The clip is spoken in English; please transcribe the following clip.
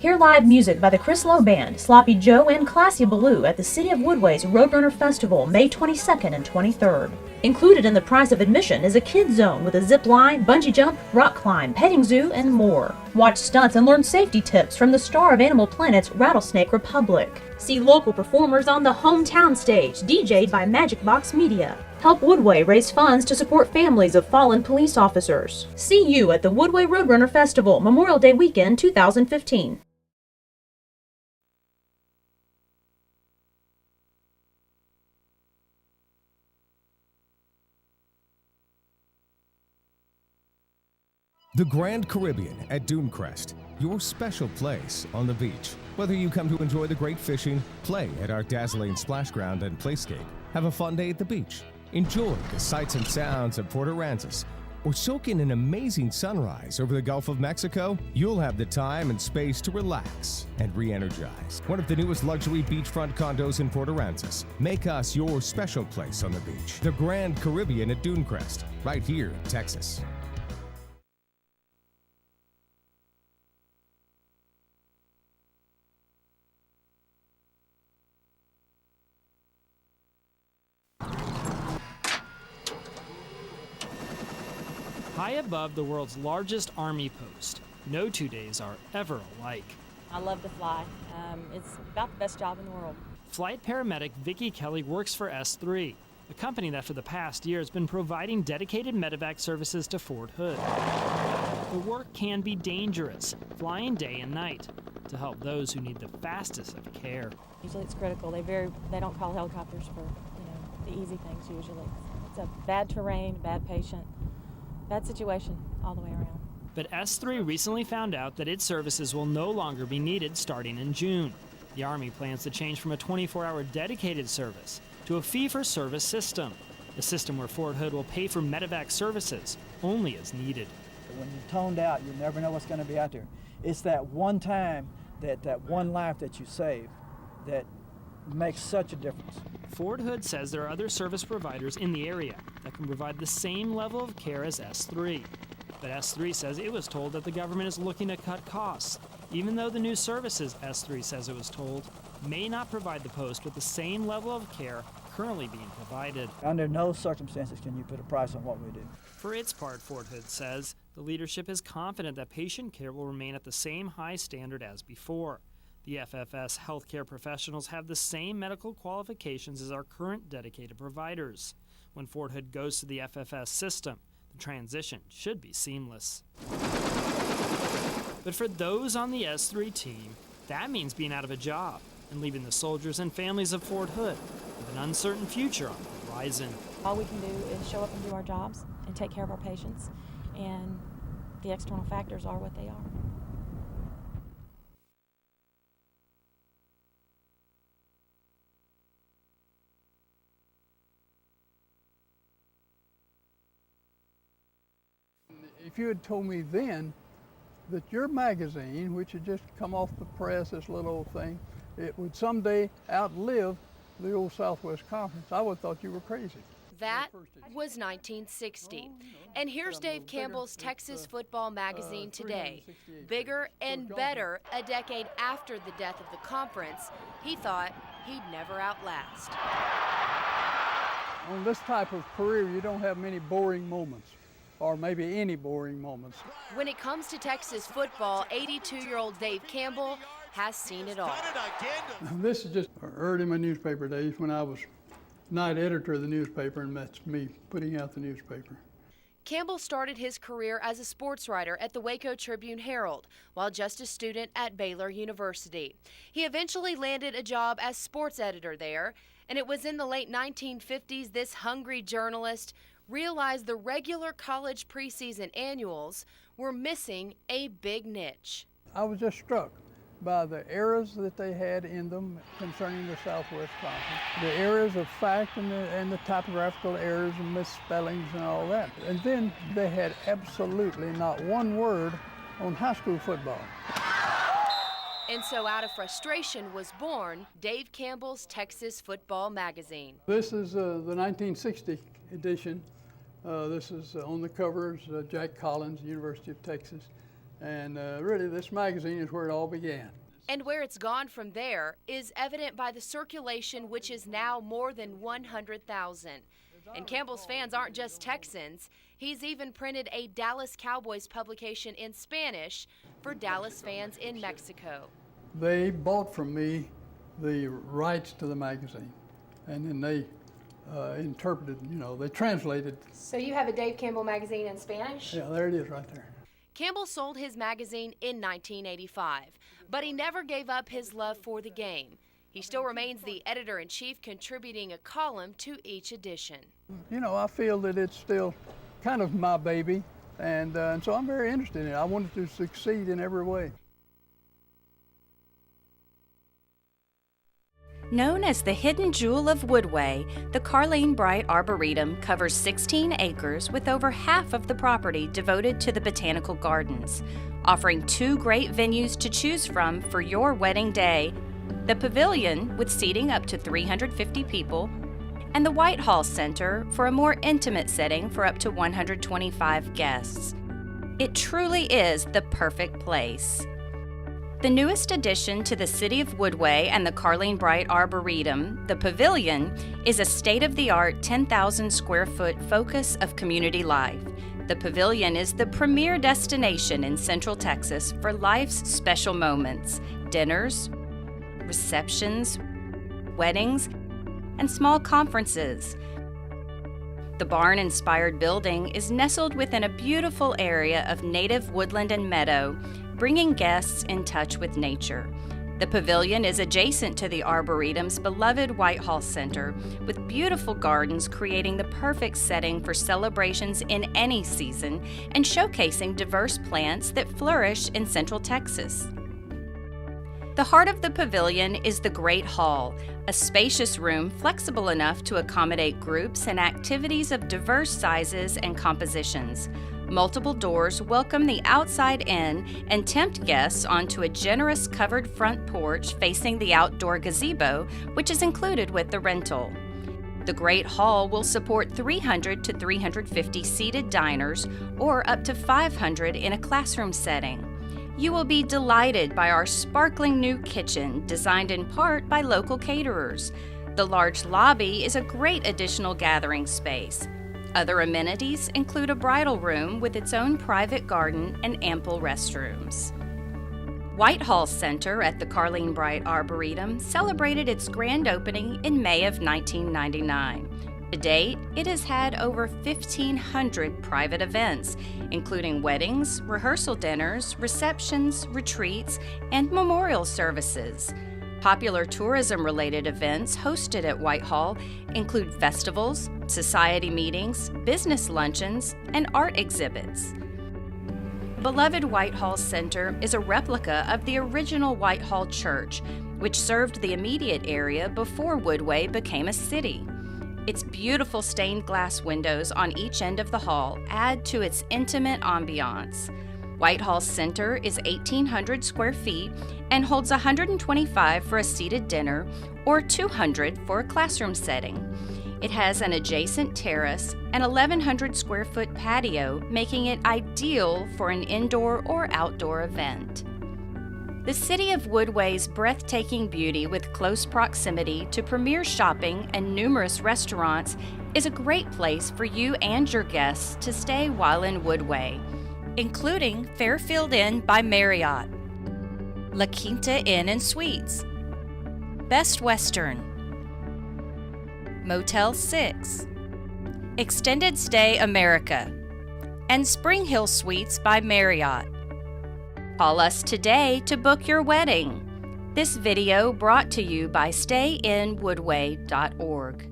Hear live music by the Chris Lowe Band, Sloppy Joe, and Classy Baloo at the City of Woodway's Roadrunner Festival, May 22nd and 23rd. Included in the price of admission is a kids zone with a zip line, bungee jump, rock climb, petting zoo, and more. Watch stunts and learn safety tips from the star of Animal Planet's Rattlesnake Republic. See local performers on the hometown stage, DJ'd by Magic Box Media. Help Woodway raise funds to support families of fallen police officers. See you at the Woodway Roadrunner Festival, Memorial Day weekend 2015. The Grand Caribbean at Dunecrest, your special place on the beach. Whether you come to enjoy the great fishing, play at our dazzling splash ground and playscape, have a fun day at the beach, enjoy the sights and sounds of Port Aransas, or soak in an amazing sunrise over the Gulf of Mexico, you'll have the time and space to relax and re-energize. One of the newest luxury beachfront condos in Port Aransas. Make us your special place on the beach. The Grand Caribbean at Dunecrest, right here in Texas. High above the world's largest Army post, no 2 days are ever alike. I love to fly. It's about the best job in the world. Flight paramedic Vicki Kelly works for S3, a company that for the past year has been providing dedicated medevac services to Fort Hood. The work can be dangerous, flying day and night, to help those who need the fastest of care. Usually it's critical. They don't call helicopters for the easy things usually. It's a bad terrain, bad patient. Bad situation all the way around. But S3 recently found out that its services will no longer be needed starting in June. The Army plans to change from a 24-hour dedicated service to a fee-for-service system, a system where Fort Hood will pay for medevac services only as needed. When you're toned out, you never know what's going to be out there. It's that one time, that one life that you save that makes such a difference. Fort Hood says there are other service providers in the area that can provide the same level of care as S3. But S3 says it was told that the government is looking to cut costs, even though the new services, S3 says it was told, may not provide the post with the same level of care currently being provided. Under no circumstances can you put a price on what we do. For its part, Fort Hood says, the leadership is confident that patient care will remain at the same high standard as before. The FFS healthcare professionals have the same medical qualifications as our current dedicated providers. When Fort Hood goes to the FFS system, the transition should be seamless. But for those on the S3 team, that means being out of a job and leaving the soldiers and families of Fort Hood with an uncertain future on the horizon. All we can do is show up and do our jobs and take care of our patients, and the external factors are what they are. If you had told me then that your magazine, which had just come off the press, this little old thing, it would someday outlive the old Southwest Conference, I would have thought you were crazy. That was 1960. And here's Dave Campbell's Texas Football Magazine today. Bigger and better a decade after the death of the conference, he thought he'd never outlast. On this type of career, you don't have many boring moments, or maybe any boring moments. When it comes to Texas football, 82-year-old Dave Campbell has seen it all. This is just early in my newspaper days when I was night editor of the newspaper, and that's me putting out the newspaper. Campbell started his career as a sports writer at the Waco Tribune-Herald while just a student at Baylor University. He eventually landed a job as sports editor there, and it was in the late 1950s this hungry journalist realized the regular college preseason annuals were missing a big niche. I was just struck by the errors that they had in them concerning the Southwest Conference, the errors of fact and the typographical errors and misspellings and all that. And then they had absolutely not one word on high school football. And so out of frustration was born Dave Campbell's Texas Football Magazine. This is the 1960 edition. This is on the covers, Jack Collins, University of Texas. And really, this magazine is where it all began. And where it's gone from there is evident by the circulation, which is now more than 100,000. And Campbell's fans aren't just Texans. He's even printed a Dallas Cowboys publication in Spanish for Dallas fans in Mexico. They bought from me the rights to the magazine, and then they interpreted, they translated. So you have a Dave Campbell magazine in Spanish? Yeah, there it is right there. Campbell sold his magazine in 1985, but he never gave up his love for the game. He still remains the editor-in-chief, contributing a column to each edition. I feel that it's still kind of my baby, and so I'm very interested in it. I want it to succeed in every way. Known as the hidden jewel of Woodway, the Carlene Bright Arboretum covers 16 acres with over half of the property devoted to the botanical gardens, offering 2 great venues to choose from for your wedding day: the Pavilion, with seating up to 350 people, and the Whitehall Center for a more intimate setting for up to 125 guests. It truly is the perfect place. The newest addition to the City of Woodway and the Carlene Bright Arboretum, the Pavilion, is a state-of-the-art 10,000 square foot focus of community life. The Pavilion is the premier destination in Central Texas for life's special moments: dinners, receptions, weddings, and small conferences. The barn-inspired building is nestled within a beautiful area of native woodland and meadow, bringing guests in touch with nature. The Pavilion is adjacent to the Arboretum's beloved Whitehall Center, with beautiful gardens creating the perfect setting for celebrations in any season and showcasing diverse plants that flourish in Central Texas. The heart of the Pavilion is the Great Hall, a spacious room flexible enough to accommodate groups and activities of diverse sizes and compositions. Multiple doors welcome the outside in and tempt guests onto a generous covered front porch facing the outdoor gazebo, which is included with the rental. The Great Hall will support 300 to 350 seated diners, or up to 500 in a classroom setting. You will be delighted by our sparkling new kitchen, designed in part by local caterers. The large lobby is a great additional gathering space. Other amenities include a bridal room with its own private garden and ample restrooms. Whitehall Center at the Carlene Bright Arboretum celebrated its grand opening in May of 1999. To date, it has had over 1,500 private events, including weddings, rehearsal dinners, receptions, retreats, and memorial services. Popular tourism-related events hosted at Whitehall include festivals, society meetings, business luncheons, and art exhibits. Beloved Whitehall Center is a replica of the original Whitehall Church, which served the immediate area before Woodway became a city. Its beautiful stained glass windows on each end of the hall add to its intimate ambiance. Whitehall Center is 1,800 square feet and holds 125 for a seated dinner or 200 for a classroom setting. It has an adjacent terrace and 1,100 square foot patio, making it ideal for an indoor or outdoor event. The City of Woodway's breathtaking beauty with close proximity to premier shopping and numerous restaurants is a great place for you and your guests to stay while in Woodway, including Fairfield Inn by Marriott, La Quinta Inn and Suites, Best Western, Motel 6, Extended Stay America, and Spring Hill Suites by Marriott. Call us today to book your wedding. This video brought to you by StayInWoodway.org.